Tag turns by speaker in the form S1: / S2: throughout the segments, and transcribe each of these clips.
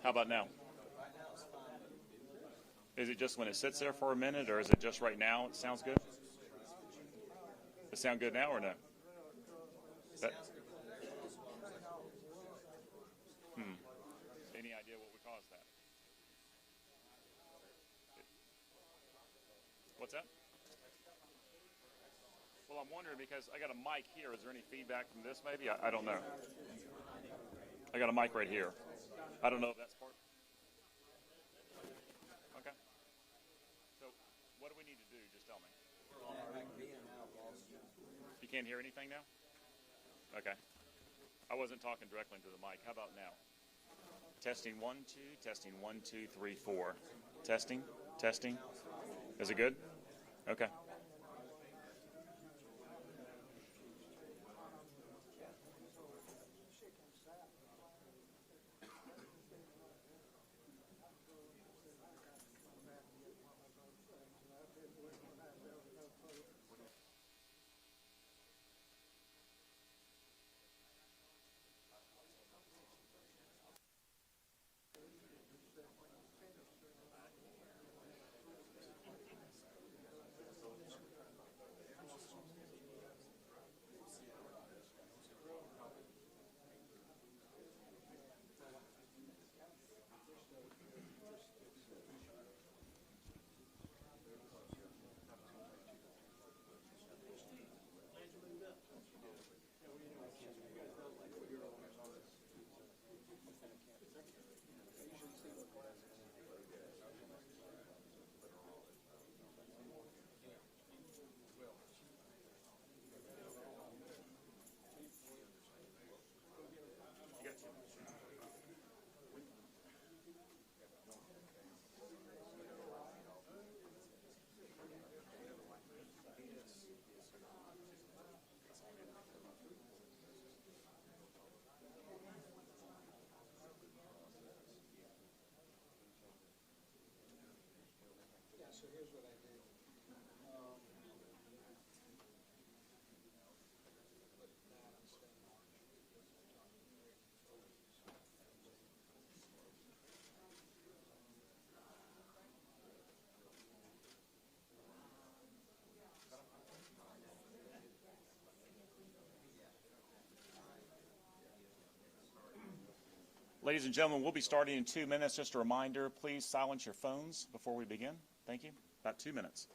S1: How about now? Is it just when it sits there for a minute, or is it just right now? It sounds good? Does it sound good now or no? Any idea what would cause that? What's that? Well, I'm wondering because I got a mic here. Is there any feedback from this maybe? I don't know. I got a mic right here. I don't know if that's part. Okay. So what do we need to do? Just tell me. You can't hear anything now? Okay. I wasn't talking directly into the mic. How about now? Testing 1, 2, testing 1, 2, 3, 4. Testing, testing. Is it good? Okay.
S2: So here's what I did.
S1: Ladies and gentlemen, we'll be starting in 2 minutes. Just a reminder, please silence your phones before we begin. Thank you. About 2 minutes.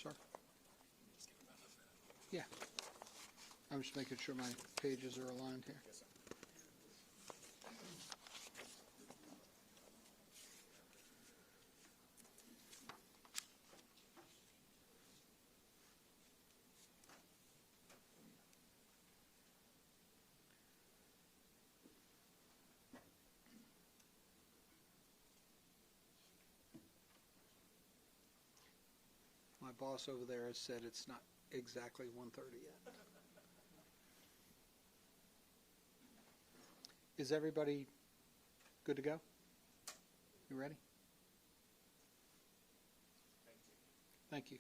S2: Sir? Yeah. I'm just making sure my pages are aligned here. My boss over there has said it's not exactly 1:30 yet. Is everybody good to go? You ready? Thank you.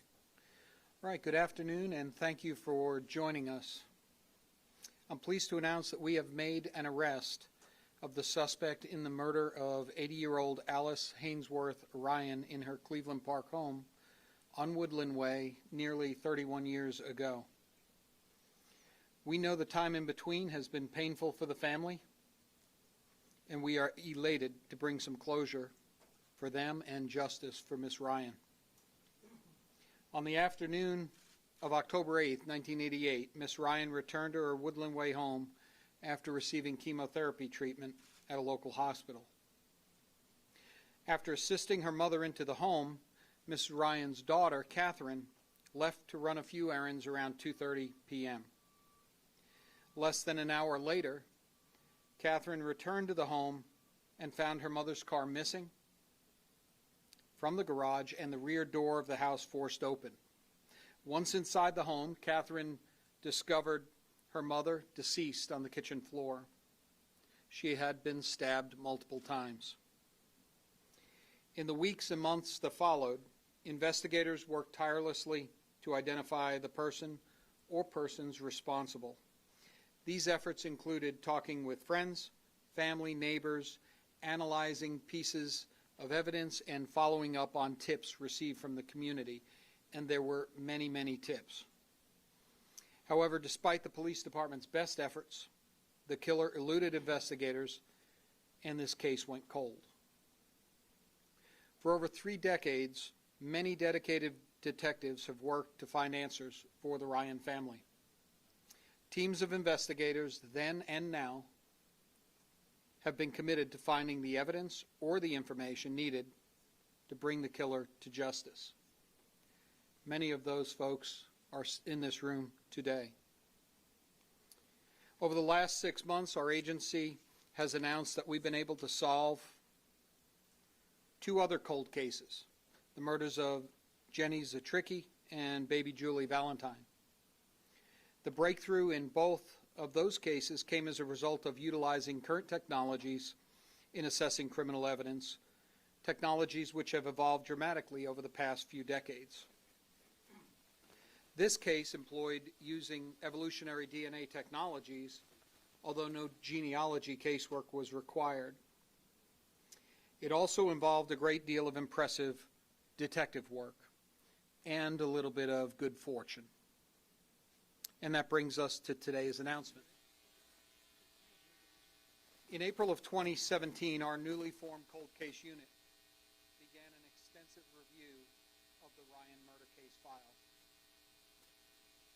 S2: All right, good afternoon, and thank you for joining us. I'm pleased to announce that we have made an arrest of the suspect in the murder of 80-year-old Alice Hainsworth Ryan in her Cleveland Park home on Woodland Way nearly 31 years ago. We know the time in between has been painful for the family, and we are elated to bring some closure for them and justice for Miss Ryan. On the afternoon of October 8, 1988, Miss Ryan returned to her Woodland Way home after receiving chemotherapy treatment at a local hospital. After assisting her mother into the home, Miss Ryan's daughter, Catherine, left to run a few errands around 2:30 p.m. Less than an hour later, Catherine returned to the home and found her mother's car missing from the garage and the rear door of the house forced open. Once inside the home, Catherine discovered her mother deceased on the kitchen floor. She had been stabbed multiple times. In the weeks and months that followed, investigators worked tirelessly to identify the person or persons responsible. These efforts included talking with friends, family, neighbors, analyzing pieces of evidence, and following up on tips received from the community. And there were many, many tips. However, despite the police department's best efforts, the killer eluded investigators, and this case went cold. For over 3 decades, many dedicated detectives have worked to find answers for the Ryan family. Teams of investigators, then and now, have been committed to finding the evidence or the information needed to bring the killer to justice. Many of those folks are in this room today. Over the last 6 months, our agency has announced that we've been able to solve 2 other cold cases, the murders of Jenny Zatricki and baby Julie Valentine. The breakthrough in both of those cases came as a result of utilizing current technologies in assessing criminal evidence, technologies which have evolved dramatically over the past few decades. This case employed using evolutionary DNA technologies, although no genealogy casework was required. It also involved a great deal of impressive detective work and a little bit of good fortune. And that brings us to today's announcement. In April of 2017, our newly formed cold case unit began an extensive review of the Ryan murder case file.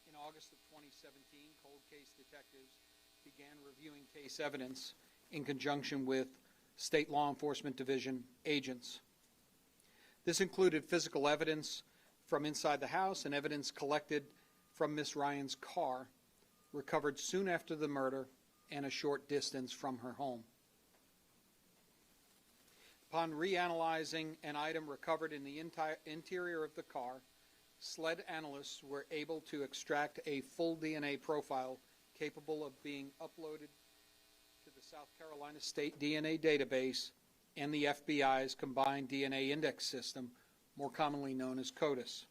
S2: In August of 2017, cold case detectives began reviewing case evidence in conjunction with State Law Enforcement Division agents. This included physical evidence from inside the house and evidence collected from Miss Ryan's car, recovered soon after the murder and a short distance from her home. Upon reanalyzing an item recovered in the interior of the car, SLED analysts were able to extract a full DNA profile capable of being uploaded to the South Carolina State DNA database and the FBI's Combined DNA Index System, more commonly known as CODIS.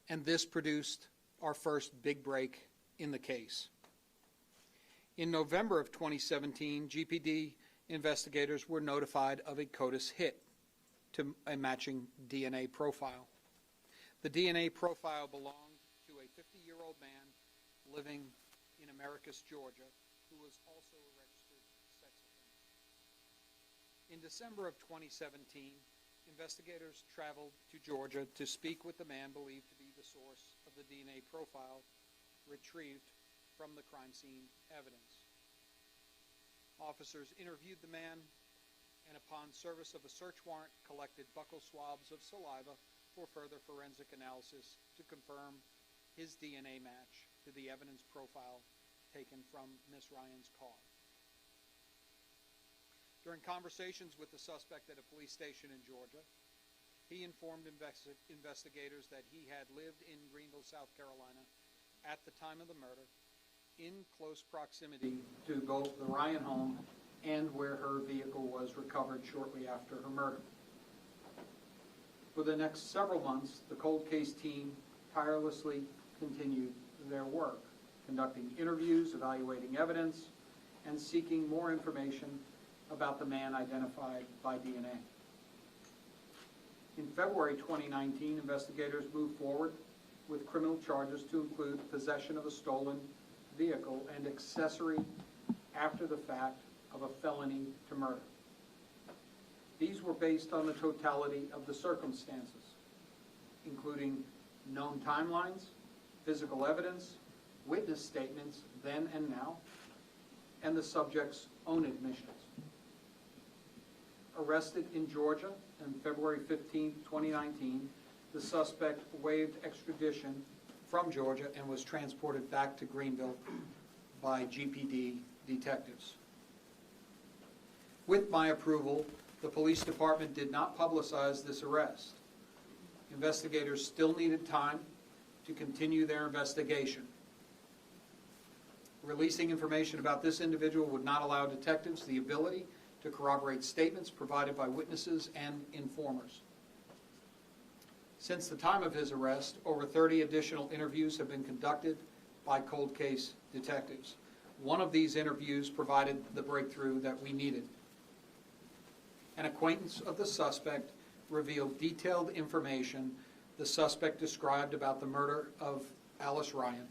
S2: And this produced our first big break in the case. In November of 2017, GPD investigators were notified of a CODIS hit to a matching DNA profile. The DNA profile belonged to a 50-year-old man living in Americus, Georgia, who was also a registered sex offender. In December of 2017, investigators traveled to Georgia to speak with the man believed to be the source of the DNA profile retrieved from the crime scene evidence. Officers interviewed the man and, upon service of a search warrant, collected buccal swabs of saliva for further forensic analysis to confirm his DNA match to the evidence profile taken from Miss Ryan's car. During conversations with the suspect at a police station in Georgia, he informed investigators that he had lived in Greenville, South Carolina at the time of the murder, in close proximity to both the Ryan home and where her vehicle was recovered shortly after her murder. For the next several months, the cold case team tirelessly continued their work, conducting interviews, evaluating evidence, and seeking more information about the man identified by DNA. In February 2019, investigators moved forward with criminal charges to include possession of a stolen vehicle and accessory after the fact of a felony to murder. These were based on the totality of the circumstances, including known timelines, physical evidence, witness statements then and now, and the subject's own admissions. arrested in Georgia on February 15, 2019. The suspect waived extradition from Georgia and was transported back to Greenville by GPD detectives. With my approval, the police department did not publicize this arrest. Investigators still needed time to continue their investigation. Releasing information about this individual would not allow detectives the ability to corroborate statements provided by witnesses and informers. Since the time of his arrest, over 30 additional interviews have been conducted by cold case detectives. One of these interviews provided the breakthrough that we needed. An acquaintance of the suspect revealed detailed information the suspect described about the murder of Alice Ryan,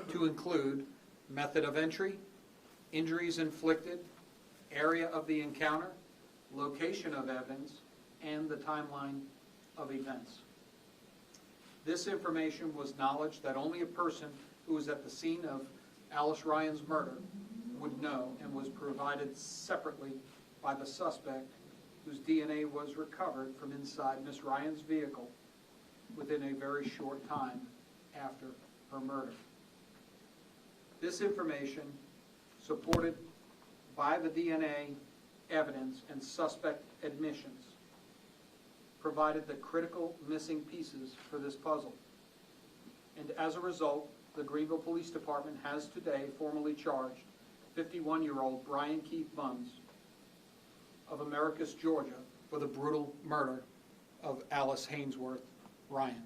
S2: to include method of entry, injuries inflicted, area of the encounter, location of evidence, and the timeline of events. This information was knowledge that only a person who was at the scene of Alice Ryan's murder would know, and was provided separately by the suspect, whose DNA was recovered from inside Miss Ryan's vehicle within a very short time after her murder. This information, supported by the DNA evidence and suspect admissions, provided the critical missing pieces for this puzzle. And as a result, the Greenville Police Department has today formally charged 51-year-old Brian Keith Munns of Americus, Georgia, for the brutal murder of Alice Haynesworth Ryan.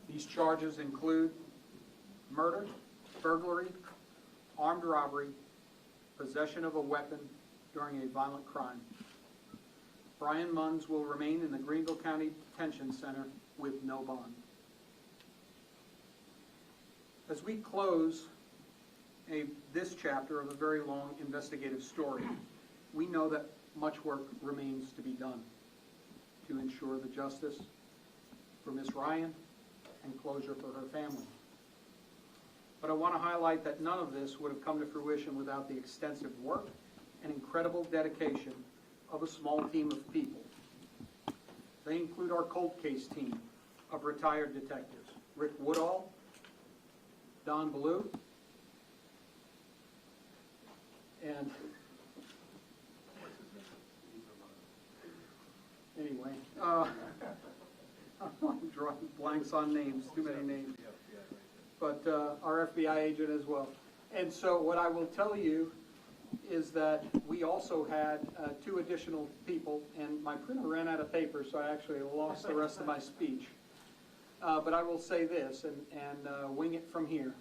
S2: These charges include murder, burglary, armed robbery, possession of a weapon during a violent crime. Brian Munns will remain in the Greenville County Detention Center with no bond. As we close this chapter of a very long investigative story, we know that much work remains to be done to ensure the justice for Miss Ryan and closure for her family. But I want to highlight that none of this would have come to fruition without the extensive work and incredible dedication of a small team of people. They include our cold case team of retired detectives: Rick Woodall, Don Ballou, and anyway, I'm drawing blanks on names, too many names. But our FBI agent as well. And so what I will tell you is that we also had 2 additional people, and my printer ran out of paper, so I actually lost the rest of my speech. But I will say this, and wing it from here.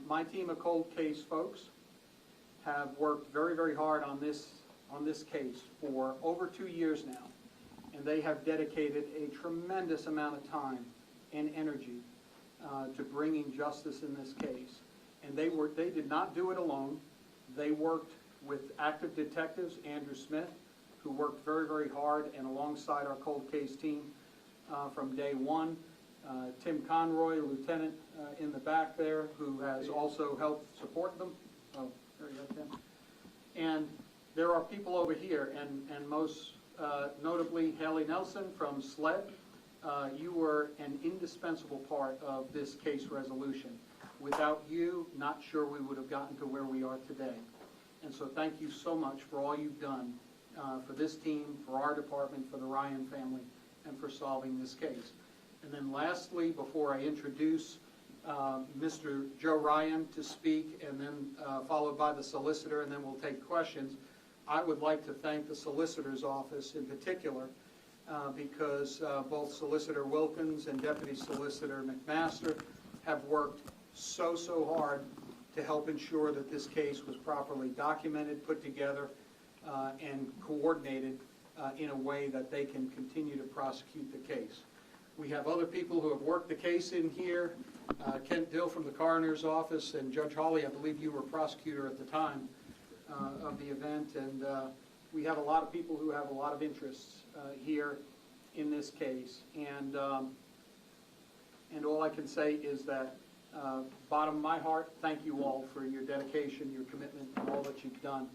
S2: My team of cold case folks have worked very, very hard on this case for over 2 years now, and they have dedicated a tremendous amount of time and energy to bringing justice in this case. And they did not do it alone. They worked with active detectives, Andrew Smith, who worked very, very hard and alongside our cold case team from day one. Tim Conroy, lieutenant in the back there, who has also helped support them. Oh, there you go, Tim. And there are people over here, and most notably Haley Nelson from SLED. You were an indispensable part of this case resolution. Without you, not sure we would have gotten to where we are today. And so thank you so much for all you've done for this team, for our department, for the Ryan family, and for solving this case. And then lastly, before I introduce Mr. Joe Ryan to speak, and then followed by the solicitor, and then we'll take questions, I would like to thank the solicitor's office in particular, because both Solicitor Wilkins and Deputy Solicitor McMaster have worked so hard to help ensure that this case was properly documented, put together, and coordinated in a way that they can continue to prosecute the case. We have other people who have worked the case in here. Kent Dill from the coroner's office, and Judge Hawley, I believe you were prosecutor at the time of the event, and we have a lot of people who have a lot of interests here in this case. And all I can say is that bottom of my heart, thank you all for your dedication, your commitment, and all that you've done.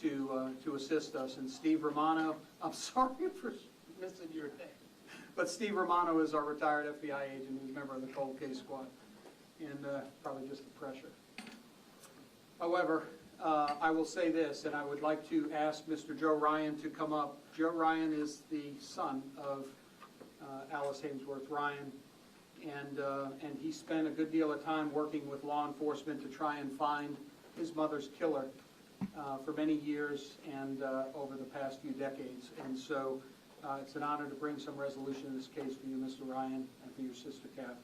S2: to assist us. And Steve Romano, I'm sorry for missing your name, but Steve Romano is our retired FBI agent who's a member of the cold case squad, and probably just the pressure. However, I will say this, and I would like to ask Mr. Joe Ryan to come up. Joe Ryan is the son of Alice Hainsworth Ryan, and he spent a good deal of time working with law enforcement to try and find his mother's killer for many years and over the past few decades. And so it's an honor to bring some resolution in this case for you, Mr. Ryan, and for your sister, Catherine.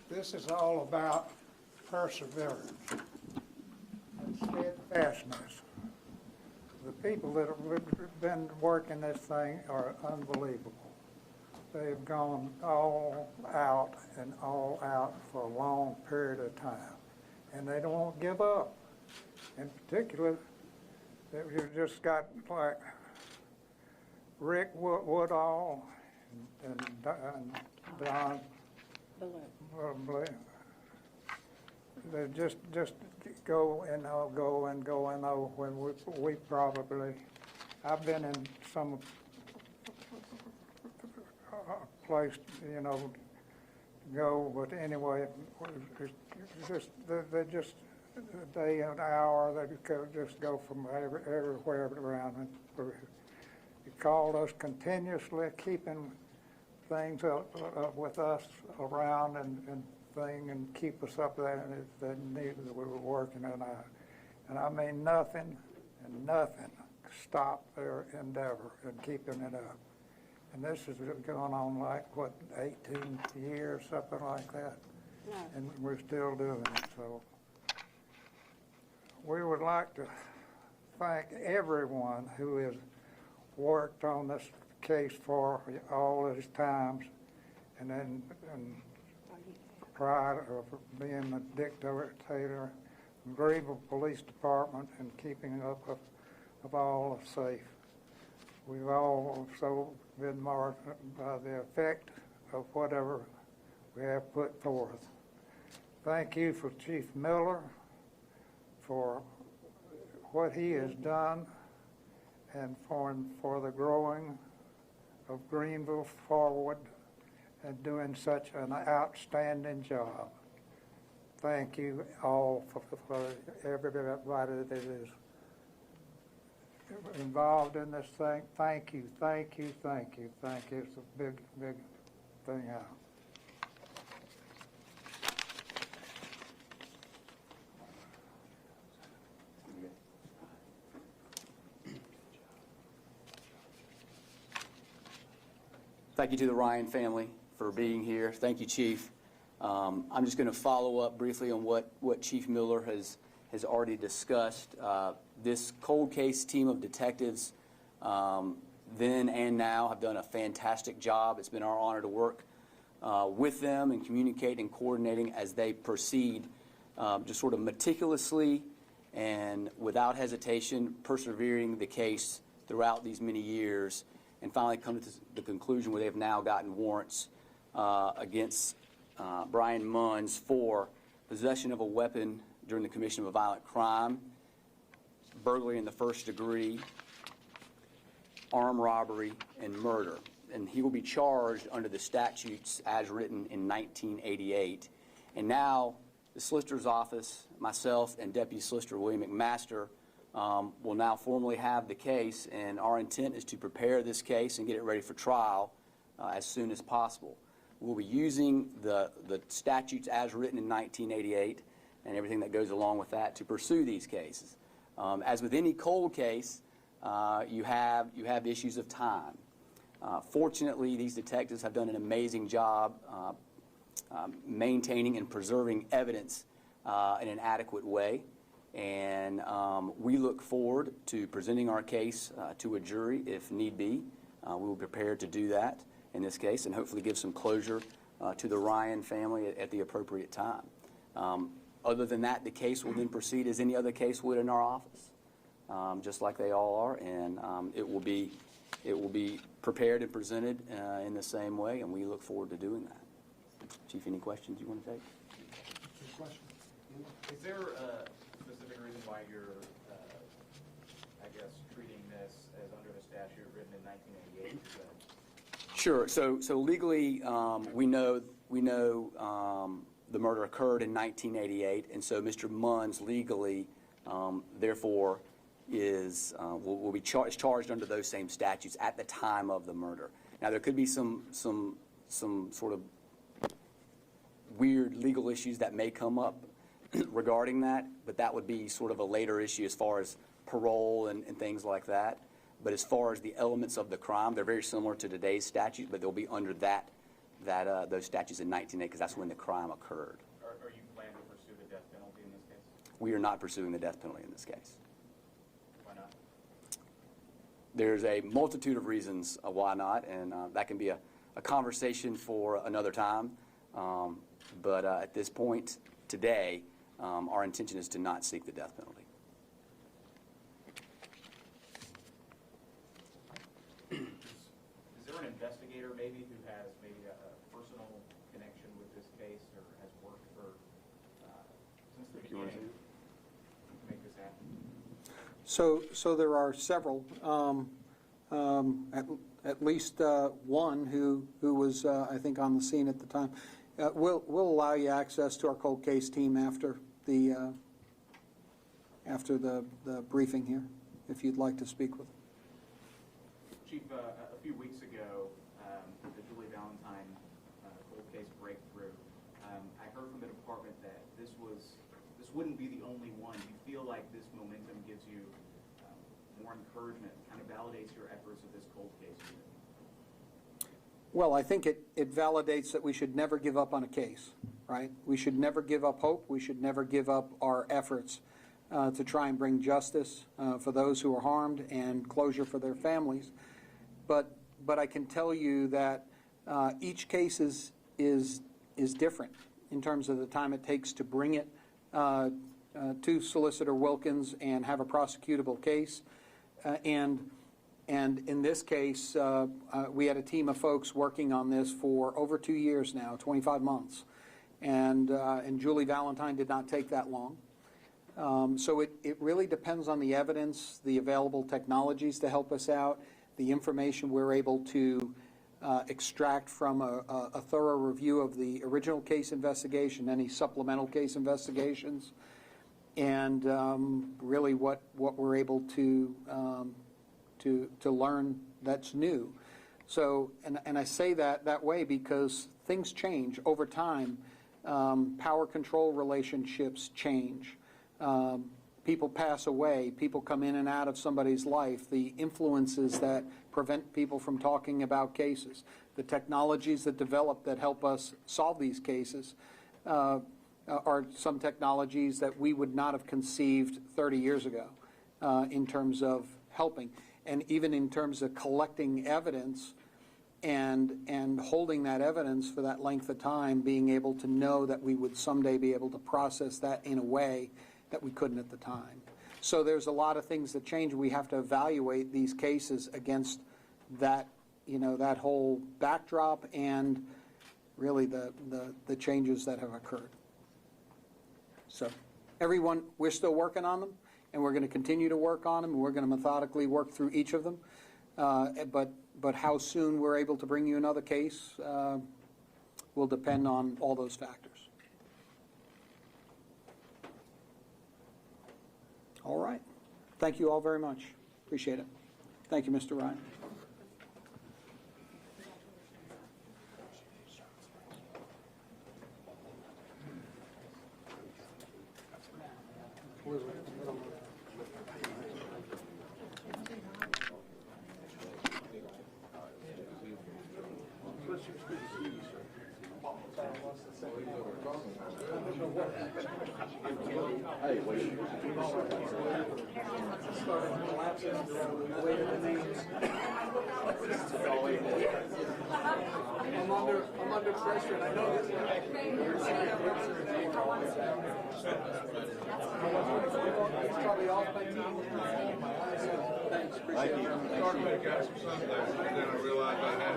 S3: This is all about perseverance and steadfastness. The people that have been working this thing are unbelievable. They've gone all out and all out for a long period of time, and they don't give up. In particular, you just got like Rick Woodall and Don. They just go and go and go and when we probably, I've been in some place, go, but anyway, they just a day and an hour, they just go from everywhere around. And he called us continuously, keeping things up with us around and keep us up there, and they knew that we were working, and I mean nothing stopped their endeavor in keeping it up. And this has gone on like, 18 years, something like that, and we're still doing it. So we would like to thank everyone who has worked on this case for all of his times, and pride of being a dictator, Greenville Police Department, and keeping up of all safe. We've also been marked by the effect of whatever we have put forth. Thank you for Chief Miller for what he has done and for the growing of Greenville forward and doing such an outstanding job. Thank you all for everybody that is involved in this thing. Thank you, thank you, thank you, thank you. It's a big, big thing out.
S4: Thank you to the Ryan family for being here. Thank you, Chief. I'm just going to follow up briefly on what Chief Miller has already discussed. This cold case team of detectives, then and now, have done a fantastic job. It's been our honor to work with them and communicate and coordinating as they proceed, just sort of meticulously and without hesitation, persevering the case throughout these many years, and finally come to the conclusion where they have now gotten warrants against Brian Munns for possession of a weapon during the commission of a violent crime, burglary in the first degree, armed robbery, and murder. And he will be charged under the statutes as written in 1988. And now the Solicitor's Office, myself, and Deputy Solicitor William McMaster will now formally have the case, and our intent is to prepare this case and get it ready for trial as soon as possible. We'll be using the statutes as written in 1988 and everything that goes along with that to pursue these cases. As with any cold case, you have issues of time. Fortunately, these detectives have done an amazing job maintaining and preserving evidence in an adequate way. And we look forward to presenting our case to a jury if need be. We will be prepared to do that in this case and hopefully give some closure to the Ryan family at the appropriate time. Other than that, the case will then proceed as any other case would in our office, just like they all are, and it will be prepared and presented in the same way, and we look forward to doing that. Chief, any questions you want to take?
S5: Is there a specific reason why you're, I guess, treating this as under the statute written in 1988?
S4: Sure. So legally, we know the murder occurred in 1988, and so Mr. Munns legally, therefore, will be charged under those same statutes at the time of the murder. Now, there could be some sort of weird legal issues that may come up regarding that, but that would be sort of a later issue as far as parole and things like that. But as far as the elements of the crime, they're very similar to today's statute, but they'll be under those statutes in 1980 because that's when the crime occurred.
S5: Are you planning to pursue the death penalty in this case?
S4: We are not pursuing the death penalty in this case.
S5: Why not?
S4: There's a multitude of reasons why not, and that can be a conversation for another time. But at this point today, our intention is to not seek the death penalty.
S5: Is there an investigator maybe who has maybe a personal connection with this case or has worked for since the beginning to make this happen?
S2: So there are several, at least one who was, I think, on the scene at the time. We'll allow you access to our cold case team after the briefing here, if you'd like to speak with them.
S5: Chief, a few weeks ago, the Julie Valentine cold case breakthrough, I heard from the department that this wouldn't be the only one. Do you feel like this momentum gives you more encouragement, kind of validates your efforts of this cold case unit?
S2: Well, I think it validates that we should never give up on a case, right? We should never give up hope. We should never give up our efforts to try and bring justice for those who are harmed and closure for their families. But I can tell you that each case is different in terms of the time it takes to bring it to Solicitor Wilkins and have a prosecutable case. And in this case, we had a team of folks working on this for over 2 years now, 25 months. And Julie Valentine did not take that long. So it really depends on the evidence, the available technologies to help us out, the information we're able to extract from a thorough review of the original case investigation, any supplemental case investigations, and really what we're able to learn that's new. So, and I say that way because things change over time. Power control relationships change. People pass away. People come in and out of somebody's life. The influences that prevent people from talking about cases. The technologies that develop that help us solve these cases are some technologies that we would not have conceived 30 years ago in terms of helping. And even in terms of collecting evidence and holding that evidence for that length of time, being able to know that we would someday be able to process that in a way that we couldn't at the time. So there's a lot of things that change. We have to evaluate these cases against that, that whole backdrop and really the changes that have occurred. So everyone, we're still working on them, and we're going to continue to work on them, and we're going to methodically work through each of them. But how soon we're able to bring you another case will depend on all those factors. All right. Thank you all very much. Appreciate it. Thank you, Mr. Ryan. I'm under pressure, and I know this. Probably off by 10. Thanks, appreciate it.
S6: Started to got some sunglasses, and then I realized I had